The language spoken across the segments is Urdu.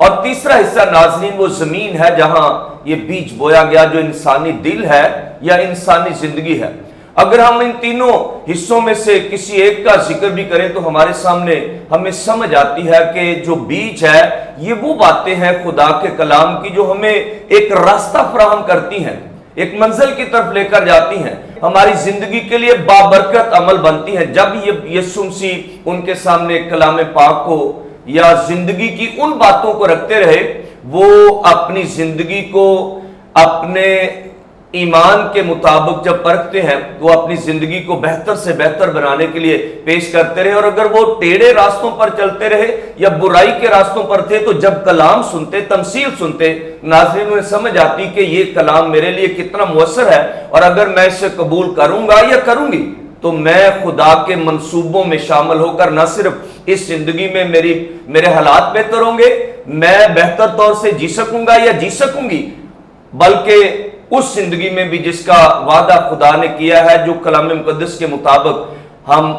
اور تیسرا حصہ ناظرین وہ زمین ہے جہاں یہ بیج بویا گیا جو انسانی دل ہے یا انسانی زندگی ہے۔ اگر ہم ان تینوں حصوں میں سے کسی ایک کا ذکر بھی کریں تو ہمارے سامنے ہمیں سمجھ آتی ہے کہ جو بیج ہے یہ وہ باتیں ہیں خدا کے کلام کی جو ہمیں ایک راستہ فراہم کرتی ہیں، ایک منزل کی طرف لے کر جاتی ہیں، ہماری زندگی کے لیے بابرکت عمل بنتی ہیں۔ جب یہ یسوع مسیح ان کے سامنے کلام پاک کو یا زندگی کی ان باتوں کو رکھتے رہے، وہ اپنی زندگی کو اپنے ایمان کے مطابق جب پرکھتے ہیں وہ اپنی زندگی کو بہتر سے بہتر بنانے کے لیے پیش کرتے رہے، اور اگر وہ ٹیڑھے راستوں پر چلتے رہے یا برائی کے راستوں پر تھے تو جب کلام سنتے، تمثیل سنتے، ناظرین انہیں سمجھ آتی کہ یہ کلام میرے لیے کتنا مؤثر ہے، اور اگر میں اسے قبول کروں گا یا کروں گی تو میں خدا کے منصوبوں میں شامل ہو کر نہ صرف اس زندگی میں میرے حالات بہتر ہوں گے، میں بہتر طور سے جی سکوں گا یا جی سکوں گی، بلکہ اس زندگی میں بھی جس کا وعدہ خدا نے کیا ہے، جو کلام مقدس کے مطابق ہم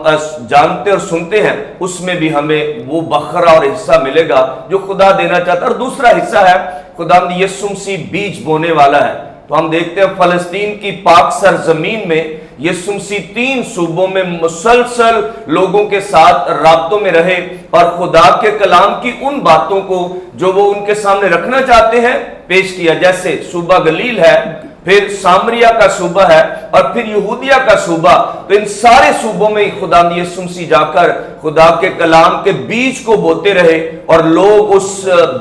جانتے اور سنتے ہیں، اس میں بھی ہمیں وہ بخرا اور حصہ ملے گا جو خدا دینا چاہتا ہے۔ اور دوسرا حصہ ہے خدا یسوع مسیح بیج بونے والا ہے۔ تو ہم دیکھتے ہیں فلسطین کی پاک سرزمین میں یسوع مسیح 3 صوبوں میں مسلسل لوگوں کے ساتھ رابطوں میں رہے اور خدا کے کلام کی ان باتوں کو جو وہ ان کے سامنے رکھنا چاہتے ہیں پیش کیا، جیسے صوبہ گلیل ہے، پھر سامریہ کا صوبہ ہے، اور پھر یہودیہ کا صوبہ۔ تو ان سارے صوبوں میں خدا یسوع مسیح جا کر خدا کے کلام کے بیج کو بوتے رہے اور لوگ اس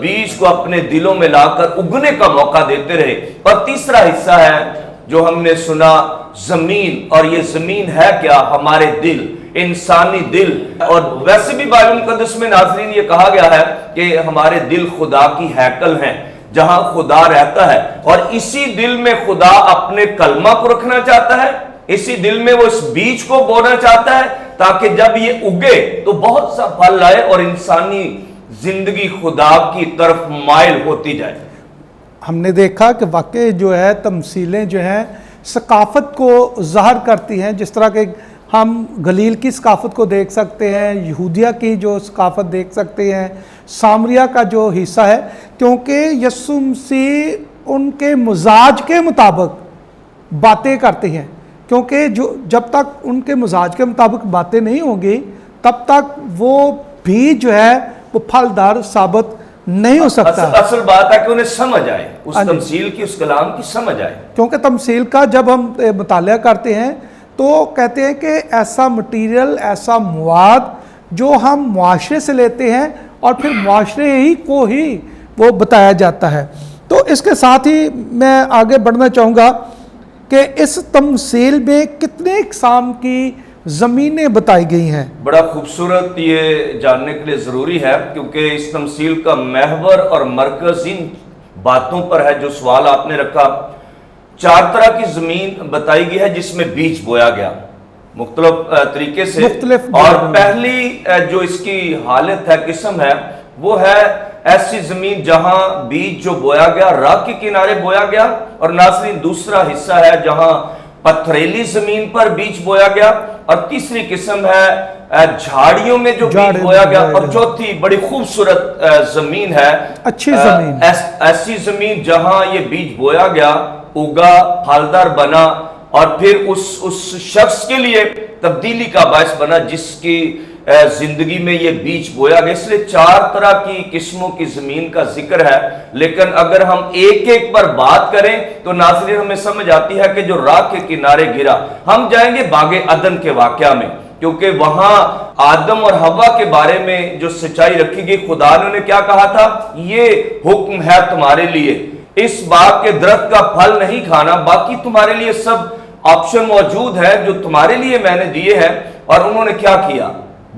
بیج کو اپنے دلوں میں لا کر اگنے کا موقع دیتے رہے۔ اور تیسرا حصہ ہے جو ہم نے سنا، زمین، اور یہ زمین ہے کیا؟ ہمارے دل، انسانی دل۔ اور ویسے بھی بائبل مقدس میں ناظرین یہ کہا گیا ہے کہ ہمارے دل خدا کی ہیکل ہیں جہاں خدا رہتا ہے، اور اسی دل میں خدا اپنے کلمہ کو رکھنا چاہتا ہے، اسی دل میں وہ اس بیج کو بونا چاہتا ہے تاکہ جب یہ اگے تو بہت سا پھل لائے اور انسانی زندگی خدا کی طرف مائل ہوتی جائے۔ ہم نے دیکھا کہ واقعی جو ہے تمثیلیں جو ہیں ثقافت کو ظاہر کرتی ہیں، جس طرح کہ ہم گلیل کی ثقافت کو دیکھ سکتے ہیں، یہودیہ کی جو ثقافت دیکھ سکتے ہیں، سامریہ کا جو حصہ ہے، کیونکہ یسوع مسیح ان کے مزاج کے مطابق باتیں کرتے ہیں، کیونکہ جب تک ان کے مزاج کے مطابق باتیں نہیں ہوں گی تب تک وہ بھی جو ہے وہ پھلدار ثابت نہیں ہو سکتا۔ اصل بات ہے کہ انہیں سمجھ آئے، اس تمثیل کی، اس کلام کی سمجھ آئے، کیونکہ تمثیل کا جب ہم مطالعہ کرتے ہیں تو کہتے ہیں کہ ایسا مٹیریل، ایسا مواد جو ہم معاشرے سے لیتے ہیں اور پھر معاشرے ہی کو ہی وہ بتایا جاتا ہے۔ تو اس کے ساتھ ہی میں آگے بڑھنا چاہوں گا کہ اس تمثیل میں کتنے اقسام کی زمینیں بتائی گئی ہیں۔ بڑا خوبصورت یہ جاننے کے لیے ضروری ہے، کیونکہ اس تمثیل کا محور اور مرکز ان باتوں پر ہے جو سوال آپ نے رکھا۔ 4 طرح کی زمین بتائی گئی ہے جس میں بیج بویا گیا مختلف طریقے سے، اور پہلی جو اس کی حالت ہے، قسم ہے، وہ ہے ایسی زمین جہاں بیج جو بویا گیا راہ کے کنارے بویا گیا، اور ناظرین دوسرا حصہ ہے جہاں پتھریلی زمین پر بیج بویا گیا، اور تیسری قسم ہے جھاڑیوں میں جو بیج بویا گیا، اور چوتھی بڑی خوبصورت زمین ہے، اچھی زمین، ایسی زمین جہاں یہ بیج بویا گیا، اگا، پھلدار بنا، اور پھر اس شخص کے لیے تبدیلی کا باعث بنا جس کی زندگی میں یہ بیج بویا گیا۔ اس لیے 4 طرح کی قسموں کی زمین کا ذکر ہے، لیکن اگر ہم ایک ایک پر بات کریں تو ناظرین ہمیں سمجھ آتی ہے کہ جو راہ کے کنارے گرا، ہم جائیں گے باغ عدن کے واقعہ میں، کیونکہ وہاں آدم اور حوا کے بارے میں جو سچائی رکھی گئی، خدا نے انہیں کیا کہا تھا؟ یہ حکم ہے تمہارے لیے، اس باغ کے درخت کا پھل نہیں کھانا، باقی تمہارے لیے سب آپشن موجود ہے جو تمہارے لیے میں نے دیے ہیں۔ اور انہوں نے کیا کیا؟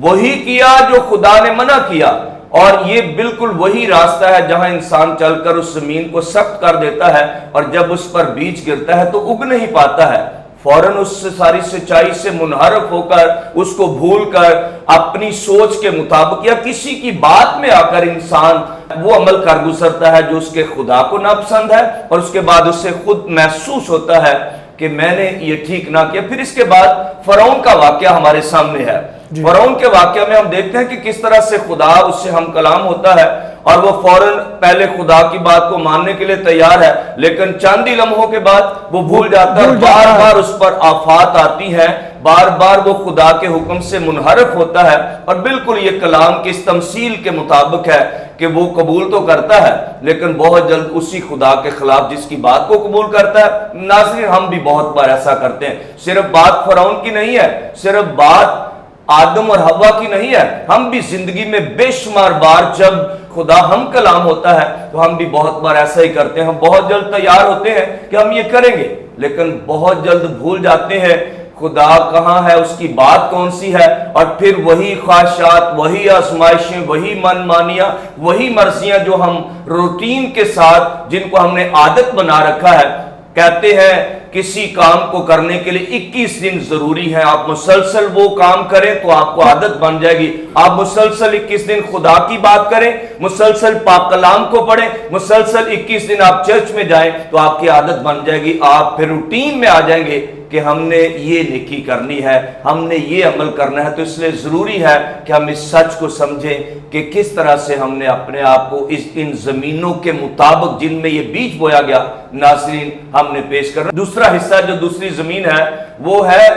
وہی کیا جو خدا نے منع کیا، اور یہ بالکل وہی راستہ ہے جہاں انسان چل کر اس زمین کو سخت کر دیتا ہے، اور جب اس پر بیج گرتا ہے تو اگ نہیں پاتا ہے، فوراً اس سے ساری سچائی سے منحرف ہو کر، اس کو بھول کر اپنی سوچ کے مطابق یا کسی کی بات میں آ کر انسان وہ عمل کر گزرتا ہے جو اس کے خدا کو ناپسند ہے، اور اس کے بعد اسے خود محسوس ہوتا ہے کہ میں نے یہ ٹھیک نہ کیا۔ پھر اس کے بعد فرعون کا واقعہ ہمارے سامنے ہے، فرعون کے واقعہ میں ہم دیکھتے ہیں کہ کس طرح سے خدا اس سے ہم کلام ہوتا ہے اور وہ فوراً پہلے خدا کی بات کو ماننے کے لیے تیار ہے، لیکن چند ہی لمحوں کے بعد وہ بھول جاتا ہے، بار بار اس پر آفات آتی ہیں، بار بار وہ خدا کے حکم سے منحرف ہوتا ہے، اور بالکل یہ کلام کی اس تمثیل کے مطابق ہے کہ وہ قبول تو کرتا ہے لیکن بہت جلد اسی خدا کے خلاف جس کی بات کو قبول کرتا ہے۔ ناظرین، ہم بھی بہت بار ایسا کرتے ہیں، صرف بات فرعون کی نہیں ہے، صرف بات آدم اور حوا کی نہیں ہے، ہم بھی زندگی میں بے شمار بار جب خدا ہم کلام ہوتا ہے تو ہم بھی بہت بار ایسا ہی کرتے ہیں، ہم بہت جلد تیار ہوتے ہیں کہ ہم یہ کریں گے لیکن بہت جلد بھول جاتے ہیں خدا کہاں ہے، اس کی بات کون سی ہے، اور پھر وہی خواہشات، وہی آزمائشیں، وہی من مانیاں، وہی مرضیاں جو ہم روٹین کے ساتھ جن کو ہم نے عادت بنا رکھا ہے۔ کہتے ہیں کسی کام کو کرنے کے لیے 21 دن ضروری ہے، آپ مسلسل وہ کام کریں تو آپ کو عادت بن جائے گی، آپ مسلسل 21 دن خدا کی بات کریں، مسلسل پاک کلام کو پڑھیں، مسلسل 21 دن آپ چرچ میں جائیں تو آپ کی عادت بن جائے گی، آپ پھر روٹین میں آ جائیں گے کہ ہم نے یہ نیکی کرنی ہے، ہم نے یہ عمل کرنا ہے۔ تو اس لیے ضروری ہے کہ ہم اس سچ کو سمجھیں کہ کس طرح سے ہم نے اپنے آپ کو ان زمینوں کے مطابق جن میں یہ بیج بویا گیا، ناظرین، ہم نے پیش کرنا۔ دوسرا حصہ جو دوسری زمین ہے وہ ہے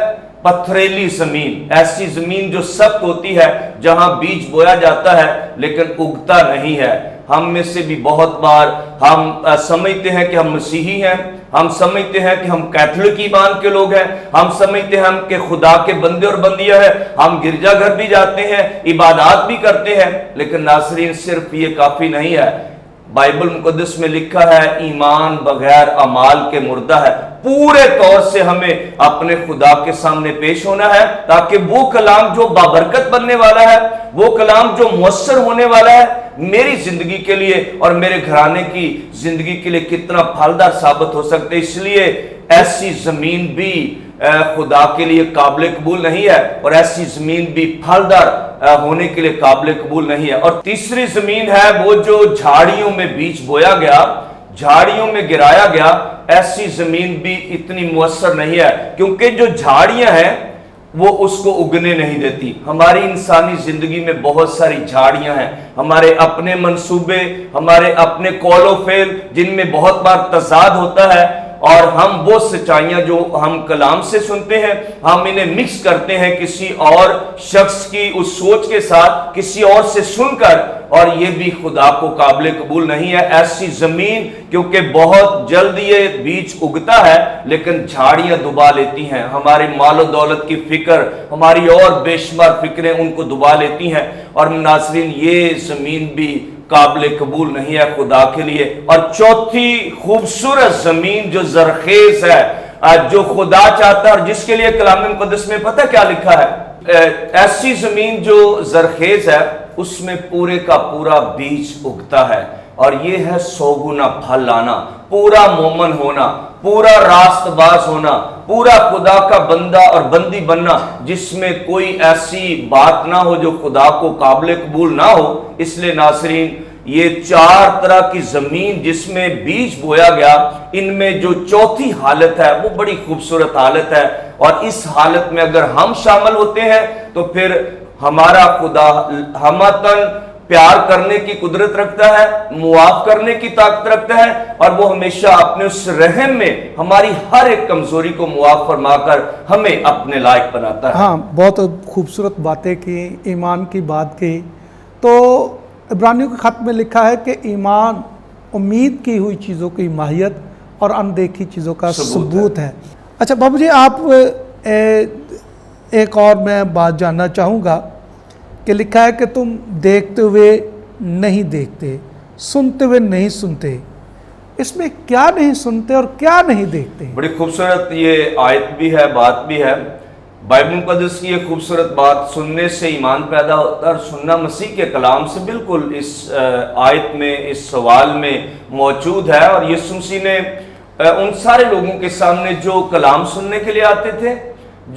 پتھریلی زمین، ایسی زمین جو سخت ہوتی ہے جہاں بیج بویا جاتا ہے لیکن اگتا نہیں ہے۔ ہم میں سے بھی بہت بار ہم سمجھتے ہیں کہ ہم مسیحی ہیں، ہم سمجھتے ہیں کہ ہم کیتھولک ایمان کے لوگ ہیں، ہم سمجھتے ہیں کہ خدا کے بندے اور بندیاں ہیں، ہم گرجا گھر بھی جاتے ہیں، عبادات بھی کرتے ہیں، لیکن ناظرین صرف یہ کافی نہیں ہے۔ بائبل مقدس میں لکھا ہے ایمان بغیر اعمال کے مردہ ہے۔ پورے طور سے ہمیں اپنے خدا کے سامنے پیش ہونا ہے تاکہ وہ کلام جو بابرکت بننے والا ہے، وہ کلام جو مؤثر ہونے والا ہے میری زندگی کے لیے اور میرے گھرانے کی زندگی کے لیے کتنا پھلدار ثابت ہو سکتے۔ اس لیے ایسی زمین بھی خدا کے لیے قابل قبول نہیں ہے اور ایسی زمین بھی پھلدار ہونے کے لیے قابل قبول نہیں ہے۔ اور تیسری زمین ہے وہ جو جھاڑیوں میں بیج بویا گیا، جھاڑیوں میں گرایا گیا، ایسی زمین بھی اتنی مؤثر نہیں ہے کیونکہ جو جھاڑیاں ہیں وہ اس کو اگنے نہیں دیتی۔ ہماری انسانی زندگی میں بہت ساری جھاڑیاں ہیں، ہمارے اپنے منصوبے، ہمارے اپنے قول و فعل جن میں بہت بار تضاد ہوتا ہے، اور ہم وہ سچائیاں جو ہم کلام سے سنتے ہیں ہم انہیں مکس کرتے ہیں کسی اور شخص کی اس سوچ کے ساتھ، کسی اور سے سن کر، اور یہ بھی خدا کو قابل قبول نہیں ہے۔ ایسی زمین کیونکہ بہت جلد یہ بیج اگتا ہے لیکن جھاڑیاں دبا لیتی ہیں، ہمارے مال و دولت کی فکر، ہماری اور بے شمار فکریں ان کو دبا لیتی ہیں، اور ناظرین یہ زمین بھی قابل قبول نہیں ہے خدا کے لیے۔ اور چوتھی خوبصورت زمین جو زرخیز ہے، جو خدا چاہتا ہے اور جس کے لیے کلام مقدس میں پتہ کیا لکھا ہے، ایسی زمین جو زرخیز ہے اس میں پورے کا پورا بیج اگتا ہے، اور یہ ہے 100 گنا پھل لانا، پورا مومن ہونا، پورا راست باز ہونا، پورا خدا کا بندہ اور بندی بننا جس میں کوئی ایسی بات نہ ہو جو خدا کو قابل قبول نہ ہو۔ اس لیے ناظرین یہ 4 طرح کی زمین جس میں بیج بویا گیا، ان میں جو چوتھی حالت ہے وہ بڑی خوبصورت حالت ہے، اور اس حالت میں اگر ہم شامل ہوتے ہیں تو پھر ہمارا خدا ہمتاً پیار کرنے کی قدرت رکھتا ہے، معاف کرنے کی طاقت رکھتا ہے، اور وہ ہمیشہ اپنے اس رحم میں ہماری ہر ایک کمزوری کو معاف فرما کر ہمیں اپنے لائق بناتا ہے۔ ہاں، بہت خوبصورت باتیں کی، ایمان کی بات کی۔ تو عبرانیوں کے خط میں لکھا ہے کہ ایمان امید کی ہوئی چیزوں کی ماہیت اور اندیکھی چیزوں کا ثبوت ہے۔ اچھا بابو جی، آپ ایک اور میں بات جاننا چاہوں گا کہ لکھا ہے کہ تم دیکھتے ہوئے نہیں دیکھتے، سنتے ہوئے نہیں سنتے، اس میں کیا نہیں سنتے اور کیا نہیں دیکھتے؟ بڑی خوبصورت یہ آیت بھی ہے، بات بھی ہے۔ بائبل مقدس کی یہ خوبصورت بات، سننے سے ایمان پیدا ہوتا ہے، اور سننا مسیح کے کلام سے بالکل اس آیت میں، اس سوال میں موجود ہے۔ اور یسوع مسیح نے ان سارے لوگوں کے سامنے جو کلام سننے کے لیے آتے تھے،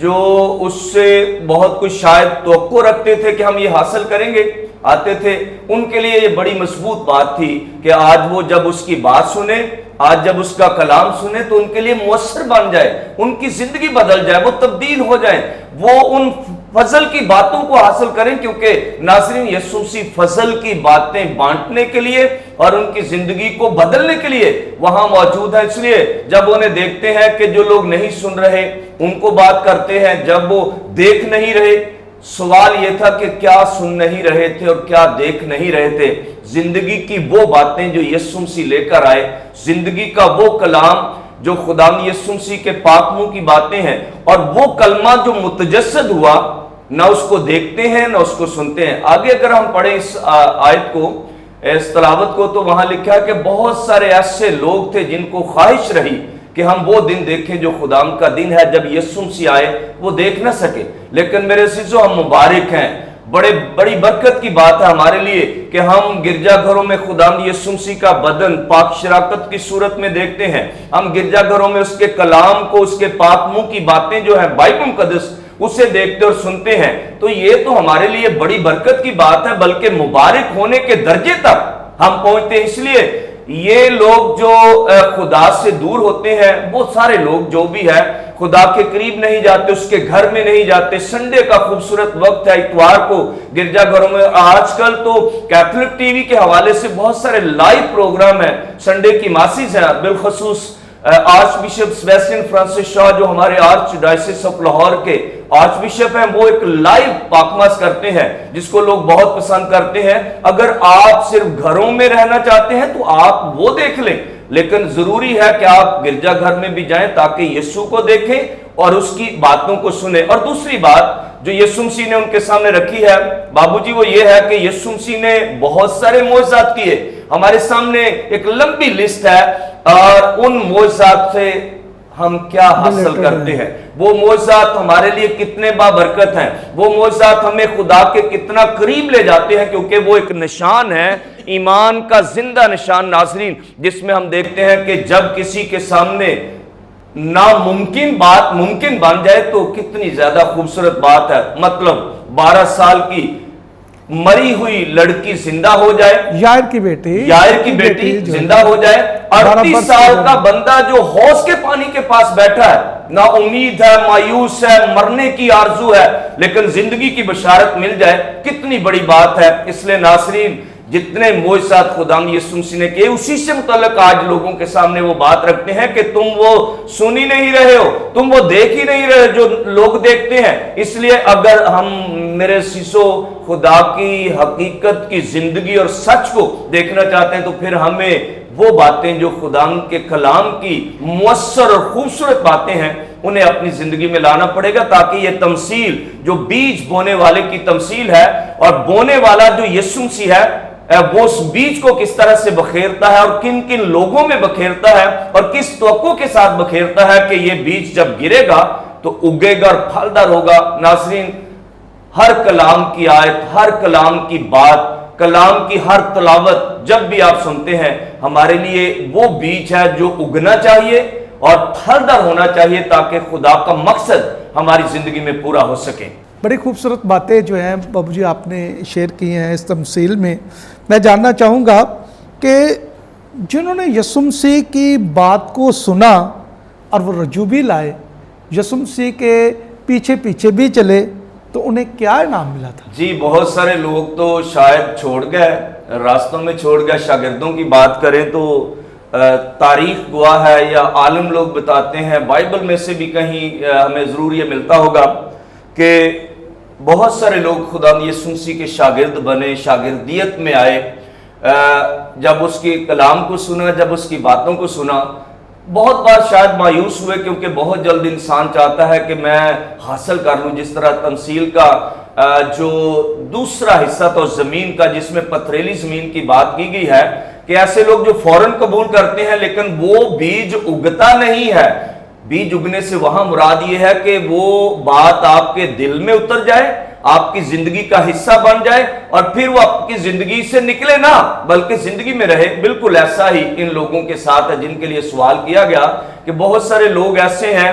جو اس سے بہت کچھ شاید توقع رکھتے تھے کہ ہم یہ حاصل کریں گے، آتے تھے، ان کے لیے یہ بڑی مضبوط بات تھی کہ آج وہ جب اس کی بات سنیں آج جب اس کا کلام سنیں تو ان کے لیے مؤثر بن جائے, ان کی زندگی بدل جائے, وہ تبدیل ہو جائیں, وہ ان فضل کی باتوں کو حاصل کریں. کیونکہ ناظرین یسوع مسیح فضل کی باتیں بانٹنے کے لیے اور ان کی زندگی کو بدلنے کے لیے وہاں موجود ہے. اس لیے جب انہیں دیکھتے ہیں کہ جو لوگ نہیں سن رہے ان کو بات کرتے ہیں, جب وہ دیکھ نہیں رہے, سوال یہ تھا کہ کیا سن نہیں رہے تھے اور کیا دیکھ نہیں رہے تھے. زندگی کی وہ باتیں جو یسوع مسیح لے کر آئے, زندگی کا وہ کلام جو خدا یسوع مسیح کے پاک منہ کی باتیں ہیں, اور وہ کلمہ جو متجسد ہوا, نہ اس کو دیکھتے ہیں نہ اس کو سنتے ہیں. آگے اگر ہم پڑھیں اس آیت کو, اس تلاوت کو, تو وہاں لکھا ہے کہ بہت سارے ایسے لوگ تھے جن کو خواہش رہی کہ ہم وہ دن دیکھیں جو خدا کا دن ہے جب یسوع مسیح آئے. وہ دیکھ نہ سکے, لیکن میرے عزیزو ہم مبارک ہیں. بڑی برکت کی بات ہے ہمارے لیے کہ ہم گرجا گھروں میں خدا یسوع مسیح کا بدن پاک شراکت کی صورت میں دیکھتے ہیں. ہم گرجا گھروں میں اس کے کلام کو, اس کے پاک منہ کی باتیں جو ہیں بائبل مقدس, اسے دیکھتے اور سنتے ہیں. تو یہ تو ہمارے لیے بڑی برکت کی بات ہے, بلکہ مبارک ہونے کے درجے تک ہم پہنچتے ہیں. اس لیے یہ لوگ جو خدا سے دور ہوتے ہیں, وہ سارے لوگ جو بھی ہے خدا کے قریب نہیں جاتے, اس کے گھر میں نہیں جاتے. سنڈے کا خوبصورت وقت ہے, اتوار کو گرجا گھروں میں. آج کل تو کیتھولک ٹی وی کے حوالے سے بہت سارے لائیو پروگرام ہیں, سنڈے کی ماسز ہیں. بالخصوص آرچ بشپ سیباسٹین فرانسس شاہ جو ہمارے آرچ ڈائسس آف لاہور کے آرچ بشپ ہیں, وہ ایک لائیو پاکماس کرتے ہیں جس کو لوگ بہت پسند کرتے ہیں. اگر آپ صرف گھروں میں رہنا چاہتے ہیں تو آپ وہ دیکھ لیں, لیکن ضروری ہے کہ آپ گرجا گھر میں بھی جائیں تاکہ یسوع کو دیکھیں اور اس کی باتوں کو سنیں. اور دوسری بات جو یسوع مسیح نے ان کے سامنے رکھی ہے بابو جی, وہ یہ ہے کہ یسوع مسیح نے بہت سارے معجزات کیے. ہمارے سامنے ایک لمبی لسٹ ہے, اور ان معجزات سے ہم کیا حاصل کرتے ہیں, وہ معجزات ہمارے لیے کتنے بابرکت ہیں, وہ معجزات ہمیں خدا کے کتنا قریب لے جاتے ہیں, کیونکہ وہ ایک نشان ہے, ایمان کا زندہ نشان ناظرین, جس میں ہم دیکھتے ہیں کہ جب کسی کے سامنے ناممکن بات ممکن بن جائے تو کتنی زیادہ خوبصورت بات ہے. مطلب 12 سال کی مری ہوئی لڑکی زندہ ہو جائے, یائر کی بیٹی زندہ ہو جائے, 38 سال کا بندہ جو حوض کے پانی کے پاس بیٹھا ہے, نا امید ہے, مایوس ہے, مرنے کی آرزو ہے, لیکن زندگی کی بشارت مل جائے, کتنی بڑی بات ہے. اس لیے ناظرین جتنے معجزات خدا یسوع مسیح نے کیے, اسی سے متعلق آج لوگوں کے سامنے وہ بات رکھتے ہیں کہ تم وہ سن ہی نہیں رہے ہو, تم وہ دیکھ ہی نہیں رہے جو لوگ دیکھتے ہیں. اس لیے اگر ہم میرے سیسو خدا کی حقیقت کی زندگی اور سچ کو دیکھنا چاہتے ہیں, تو پھر ہمیں وہ باتیں جو خدا کے کلام کی مؤثر اور خوبصورت باتیں ہیں انہیں اپنی زندگی میں لانا پڑے گا, تاکہ یہ تمثیل جو بیج بونے والے کی تمثیل ہے, اور بونے والا جو یسوع مسیح ہے, وہ اس بیج کو کس طرح سے بکھیرتا ہے اور کن کن لوگوں میں بکھیرتا ہے اور کس توقع کے ساتھ بکھیرتا ہے کہ یہ بیج جب گرے گا تو اگے گا اور پھلدار ہوگا. ناظرین ہر کلام کی آیت, ہر کلام کی بات, کلام کی ہر تلاوت جب بھی آپ سنتے ہیں, ہمارے لیے وہ بیج ہے جو اگنا چاہیے اور پھلدار ہونا چاہیے, تاکہ خدا کا مقصد ہماری زندگی میں پورا ہو سکے. بڑی خوبصورت باتیں جو ہیں بابو جی آپ نے شیئر کی ہیں اس تمثیل میں. میں جاننا چاہوں گا کہ جنہوں نے یسوع مسیح کی بات کو سنا اور وہ رجوع بھی لائے, یسوع مسیح کے پیچھے پیچھے بھی چلے, تو انہیں کیا انعام ملا تھا؟ جی بہت سارے لوگ تو شاید چھوڑ گئے, راستوں میں چھوڑ گئے. شاگردوں کی بات کریں تو تاریخ گواہ ہے یا عالم لوگ بتاتے ہیں, بائبل میں سے بھی کہیں ہمیں ضرور یہ ملتا ہوگا کہ بہت سارے لوگ خدا یسوع مسیح کے شاگرد بنے, شاگردیت میں آئے. جب اس کے کلام کو سنا, جب اس کی باتوں کو سنا, بہت بار شاید مایوس ہوئے, کیونکہ بہت جلد انسان چاہتا ہے کہ میں حاصل کر لوں. جس طرح تمثیل کا جو دوسرا حصہ تو زمین کا, جس میں پتھریلی زمین کی بات کی گئی ہے, کہ ایسے لوگ جو فوراً قبول کرتے ہیں لیکن وہ بیج اگتا نہیں ہے. بیج اگنے سے وہاں مراد یہ ہے کہ وہ بات آپ کے دل میں اتر جائے, آپ کی زندگی کا حصہ بن جائے, اور پھر وہ آپ کی زندگی سے نکلے نہ بلکہ زندگی میں رہے. بالکل ایسا ہی ان لوگوں کے ساتھ ہے جن کے لیے سوال کیا گیا کہ بہت سارے لوگ ایسے ہیں